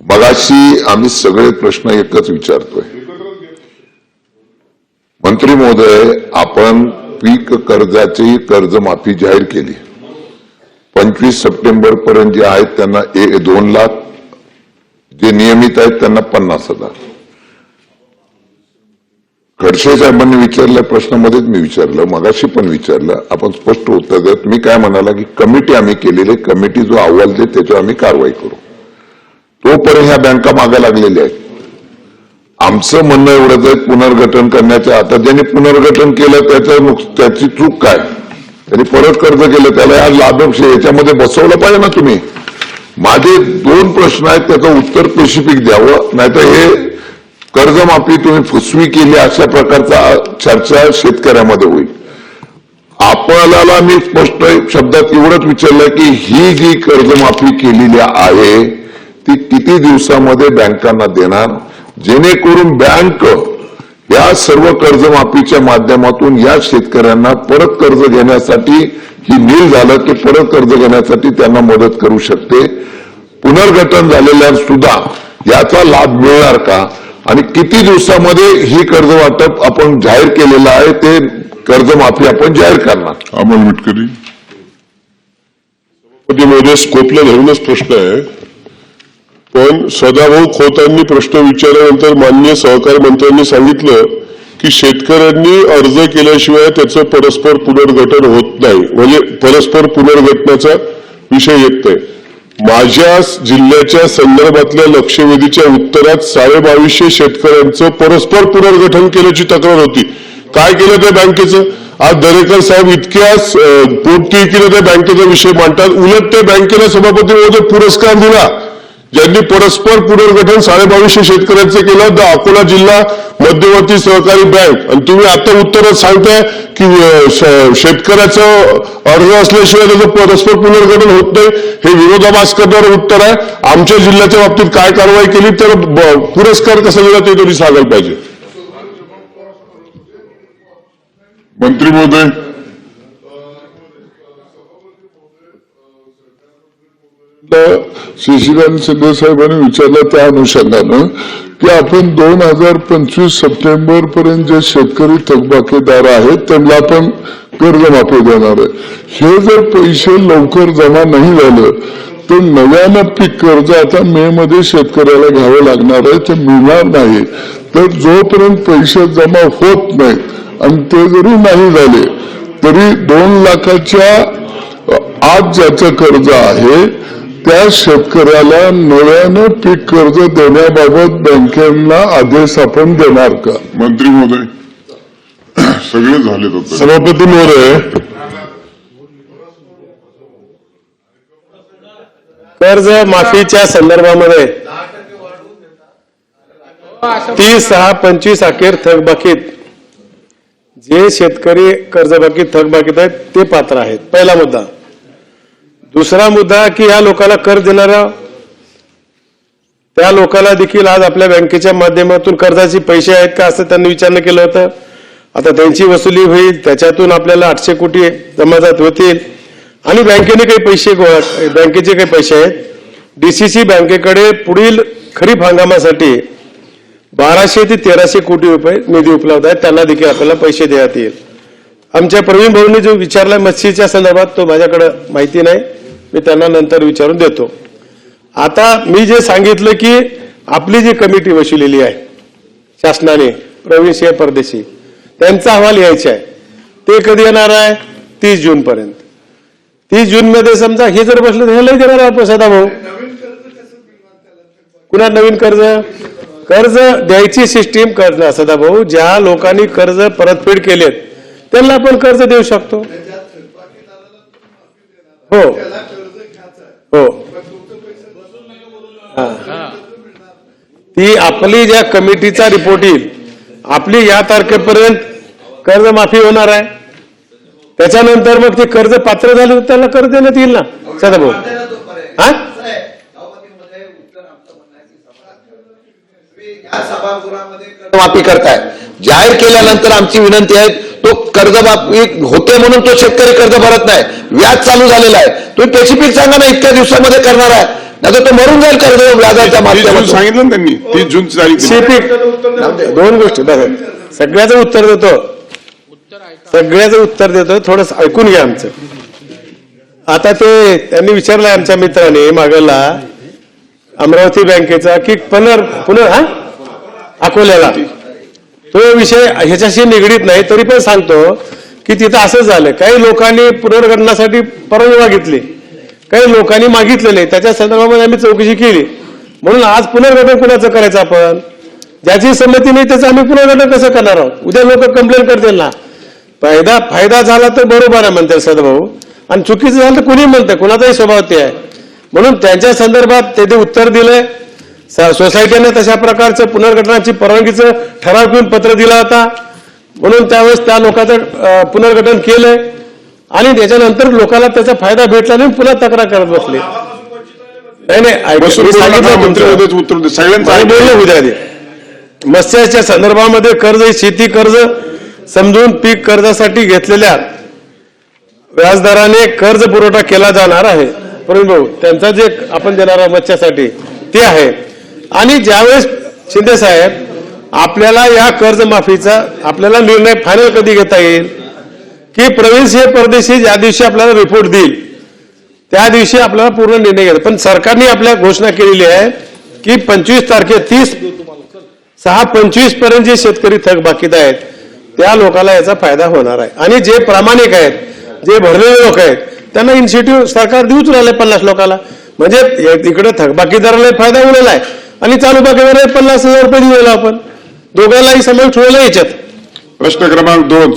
मगाशी आम्ही सगळे प्रश्न एकच विचारतोय। मंत्री महोदय, आपण पीक कर्जाची कर्जमाफी जाहीर केली। 25 सप्टेंबर पर्यंत जे आहेत त्यांना 2 लाख, जे नियमित आहेत त्यांना 50,000। खडसे साहेबांनी विचारल्या प्रश्नामध्येच मी विचारलं, मगाशी पण विचारलं, आपण स्पष्ट उत्तर द्या। तुम्ही काय म्हणाला की कमिटी आम्ही केलेली, कमिटी जो अहवाल देते त्याच्यावर आम्ही कारवाई करू। तोपर्यंत ह्या बँका मागे लागलेल्या आहेत। आमचं म्हणणं एवढंच आहे, पुनर्गठन करण्याच्या, आता ज्यांनी पुनर्गठन केलं त्याची चूक काय? त्यांनी परत कर्ज केलं, त्याला आज लाभक्षे याच्यामध्ये बसवलं पाहिजे ना तुम्ही। माझे 2 प्रश्न आहेत, त्याचं उत्तर स्पेसिफिक द्यावं, नाहीतर हे कर्जमाफी तुम्ही फसवी केली अशा प्रकारचा चर्चा शेतकऱ्यामध्ये होईल। आपल्याला मी स्पष्ट शब्दात एवढंच विचारलं की ही जी कर्जमाफी केलेली आहे ती किती दिवसामध्ये बँकांना देणार, जेणेकरून बँक या सर्व कर्जमाफीच्या माध्यमातून या शेतकऱ्यांना परत कर्ज घेण्यासाठी, ही नील झालं की परत कर्ज घेण्यासाठी त्यांना मदत करू शकते। पुनर्गठन झालेल्या सुद्धा याचा लाभ मिळणार का, आणि किती दिवसामध्ये ही कर्ज वाटप आपण जाहीर केलेलं आहे ते कर्जमाफी आपण जाहीर करणार? अमोल मिटकरी मध्ये स्कोपला धरूनच प्रश्न आहे, पण सदाभाऊ खोतांनी प्रश्न विचारल्यानंतर माननीय सहकार मंत्र्यांनी सांगितलं की शेतकऱ्यांनी अर्ज केल्याशिवाय त्याचं परस्पर पुनर्गठन होत नाही, म्हणजे परस्पर पुनर्गठनाचा विषय येत नाही। माझ्या जिल्ह्याच्या संदर्भातल्या लक्षवेधीच्या उत्तरात 2250 शेतकऱ्यांचं परस्पर पुनर्गठन केल्याची तक्रार होती। काय केलं त्या बँकेचं? आज दरेकर साहेब इतक्याच पोटतिडकीने त्या बँकेचा विषय मांडतात, उलट त्या बँकेला सभापती महोदय पुरस्कार दिला ज्यांनी परस्पर पुनर्गठन 2250 शेतकऱ्यांचं केलं, द अकोला जिल्हा मध्यवर्ती सहकारी बँक। आणि तुम्ही आता उत्तरात सांगताय की शेतकऱ्याचं अर्ज असल्याशिवाय त्याचं परस्पर पुनर्गठन होत नाही, हे विरोधाभास करणारं उत्तर आहे। आमच्या जिल्ह्याच्या बाबतीत काय कारवाई केली, तर पुरस्कार कसा दिला ते तरी सांगायला पाहिजे। मंत्री महोदय, शशिकांत शिंदे साहेबांनी विचारलं त्या अनुषंगानं की आपण 2025 सप्टेंबर पर्यंत जे शेतकरी थकबाकीदार आहेत त्यांना आपण कर्जमाफी देणार आहे। हे जर पैसे लवकर जमा नाही झालं तर नव्यानं पीक कर्ज आता मे मध्ये शेतकऱ्याला घ्यावं लागणार आहे, ते मिळणार नाही। तर जोपर्यंत पैसे जमा होत नाहीत आणि ते जरी नाही झाले तरी 2 लाखाच्या आत ज्याचं कर्ज आहे त्या शेतकऱ्याला नव्यानं पीक कर्ज देण्याबाबत बँकेला आदेश आपण देणार का? मंत्री महोदय, सगळे झाले होते। सभापती महोदय, कर्ज माफीच्या संदर्भामध्ये 30/6/25 अखेर थकबाकीत जे शेतकरी कर्जबाकी थकबाकीत आहेत ते पात्र आहेत, पहिला मुद्दा। दुसरा मुद्दा की या लोकांना कर्ज देणाऱ्या त्या लोकांना देखील आज आपल्या बँकेच्या माध्यमातून कर्जाचे पैसे आहेत का असं त्यांनी विचारणं केलं होतं। आता त्यांची वसुली होईल, त्याच्यातून आपल्याला 800 कोटी जमाजात होतील आणि बँकेचे काही पैसे आहेत। डीसीसी बँकेकडे पुढील खरीप हंगामासाठी 1200 ते 1300 कोटी रुपये निधी उपलब्ध आहे, त्यांना देखील आपल्याला पैसे देण्यात येईल। आमच्या प्रवीण भाऊंनी जो विचारला मत्स्यच्या संदर्भात तो माझ्याकडे माहिती नाही, मी त्यांना नंतर विचारून देतो। आता मी जे सांगितलं की आपली जी कमिटी वसुलेली आहे शासनाने, प्रवीण सिंह परदेशी, त्यांचा अहवाल यायचा आहे, ते कधी येणार आहे? 30 जून पर्यंत। 30 जून मध्ये समजा हे जर बसलं तर ह्यालाही देणार आहे सदाभाऊ। कुणा नवीन कर्ज द्यायची सिस्टीम करणं सदाभाऊ, ज्या लोकांनी कर्ज परतफेड केलेत त्यांना आपण कर्ज देऊ शकतो। हो हो, ती आपली ज्या कमिटीचा रिपोर्ट येईल, आपली या तारखेपर्यंत कर्जमाफी होणार आहे, त्याच्यानंतर मग ते कर्ज पात्र झाले तर त्याला कर्ज देण्यात येईल ना सदाभाऊ। हा, कर्जमाफी करताय, जाहीर केल्यानंतर आमची विनंती आहे तो कर्जमाफी होते म्हणून तो शेतकरी कर्ज भरत नाही, व्याज चालू झालेला आहे, तुम्ही स्पेसिफिक सांगा ना इतक्या दिवसामध्ये करणार आहे, नाही तर तो मरून जाईल कर्ज व्याजाच्या 30 जून माध्यमातून. सांगितलं ना त्यांनी 30 जूनची तारीख दिली. शेती दोन गोष्टी बघा, सगळ्याचं उत्तर देतो, सगळ्याचं उत्तर देतो, थोडं ऐकून घ्या आमचं. आता ते त्यांनी विचारलंय आमच्या मित्राने मागला अमरावती बँकेचा की पुन्हा अकोल्याला, तो विषय ह्याच्याशी निगडीत नाही, तरी पण सांगतो की तिथं असं झालं, काही लोकांनी पुनर्गठनासाठी परवानगी मागितली, काही लोकांनी मागितले नाही, त्याच्या संदर्भामध्ये आम्ही चौकशी केली. म्हणून आज पुनर्गठन कुणाचं करायचं आपण, ज्याची संमती नाही त्याचं आम्ही पुनर्गठन कसं करणार आहोत. उद्या लोक कंप्लेंट करतील ना, फायदा झाला तर बरोबर आहे म्हणते सदाभाऊ, आणि चुकीचं झालं तर कुणी म्हणतं, कुणाचाही स्वभाव ते आहे. म्हणून त्यांच्या संदर्भात ते उत्तर दिलंय. सोसायटीने तशा प्रकारचं पुनर्गठनाची परवानगीचं ठराव घेऊन पत्र दिला होता, म्हणून त्यावेळेस त्या लोकांचं पुनर्गठन केलंय, आणि त्याच्यानंतर लोकांना त्याचा फायदा भेटला नाही, पुन्हा तक्रार करत बसले. नाही बसून मी सांगितलं मंत्रिमंडळाचं तुमचं. उत्तर दे. सगळ्यांचं आणि बोललो उद्या आधी मत्स्याच्या संदर्भामध्ये कर्ज, शेती कर्ज समजून पीक कर्जासाठी घेतलेल्या व्याजदराने कर्ज पुरवठा केला जाणार आहे. परंतु भाऊ त्यांचा जे आपण देणार आहोत मत्स्यासाठी ते आहे. आणि ज्यावेळेस शिंदे साहेब आपल्याला या कर्जमाफीचा आपल्याला निर्णय फायनल कधी घेता येईल की प्रवीण सिंह परदेशी ज्या दिवशी आपल्याला रिपोर्ट देईल त्या दिवशी आपल्याला पूर्ण निर्णय घ्यायचा. पण सरकारने आपल्या घोषणा केलेली आहे की 25 तारखे 30/6/25 पर्यंत जे शेतकरी थकबाकीत आहेत त्या लोकांना याचा फायदा होणार आहे. आणि जे प्रामाणिक आहेत, जे भरलेले लोक आहेत, त्यांना इन्सेंटिव्ह सरकार देऊच राहिले 50 लोकांना. म्हणजे इकडे थकबाकीदाराला फायदा होणार आहे आणि चालू बाकीदाराला 50,000 रुपये दिलेला आपण दोघांनाही समावेश ठेवला याच्यात. प्रश्न क्रमांक 2